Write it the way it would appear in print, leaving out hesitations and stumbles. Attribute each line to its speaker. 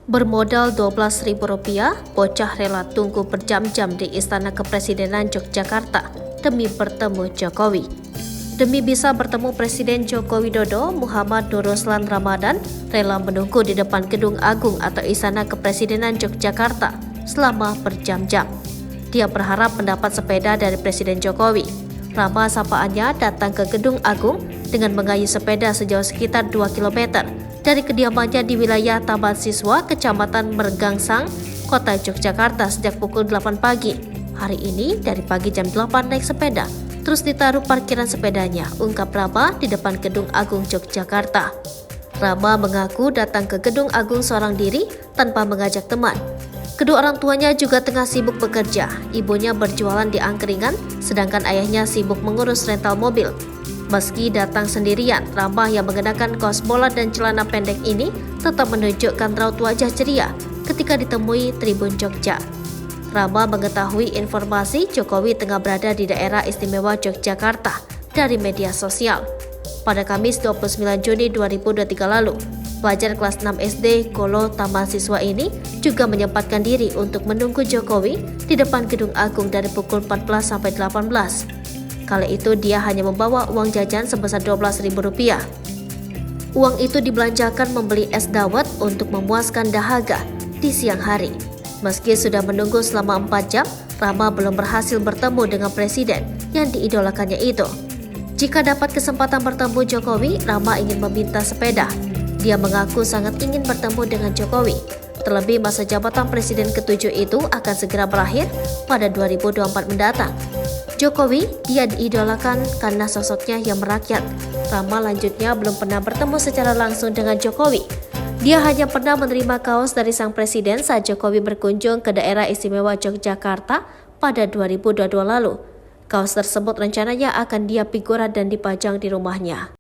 Speaker 1: Bermodal Rp12.000, bocah rela tunggu berjam-jam di Istana Kepresidenan Yogyakarta demi bertemu Jokowi. Demi bisa bertemu Presiden Joko Widodo, Muhammad Nur Ruslan Ramadan rela menunggu di depan Gedung Agung atau Istana Kepresidenan Yogyakarta selama berjam-jam. Dia berharap mendapat sepeda dari Presiden Jokowi. Rama sapaannya datang ke Gedung Agung dengan mengayuh sepeda sejauh sekitar 2 km dari kediamannya di wilayah Taman Siswa, Kecamatan Mergangsang, Kota Yogyakarta sejak pukul 8 pagi. Hari ini dari pagi jam 8 naik sepeda, terus ditaruh parkiran sepedanya, ungkap Rama di depan Gedung Agung Yogyakarta. Rama mengaku datang ke Gedung Agung seorang diri tanpa mengajak teman. Kedua orang tuanya juga tengah sibuk bekerja. Ibunya berjualan di angkringan, sedangkan ayahnya sibuk mengurus rental mobil. Meski datang sendirian, Rama yang mengenakan kaos bola dan celana pendek ini tetap menunjukkan raut wajah ceria ketika ditemui Tribun Jogja. Rama mengetahui informasi Jokowi tengah berada di daerah istimewa Yogyakarta dari media sosial. Pada Kamis 29 Juni 2023 lalu, pelajar kelas 6 SD Kolo Taman Siswa ini juga menyempatkan diri untuk menunggu Jokowi di depan Gedung Agung dari pukul 14 sampai 18. Kali itu dia hanya membawa uang jajan sebesar Rp12.000. Uang itu dibelanjakan membeli es dawet untuk memuaskan dahaga di siang hari. Meski sudah menunggu selama 4 jam, Rama belum berhasil bertemu dengan presiden yang diidolakannya itu. Jika dapat kesempatan bertemu Jokowi, Rama ingin meminta sepeda. Dia mengaku sangat ingin bertemu dengan Jokowi. Terlebih masa jabatan presiden ke-7 itu akan segera berakhir pada 2024 mendatang. Jokowi dia diidolakan karena sosoknya yang merakyat. Rama lanjutnya belum pernah bertemu secara langsung dengan Jokowi. Dia hanya pernah menerima kaos dari sang presiden saat Jokowi berkunjung ke daerah istimewa Yogyakarta pada 2022 lalu. Kaos tersebut rencananya akan dia figuran dan dipajang di rumahnya.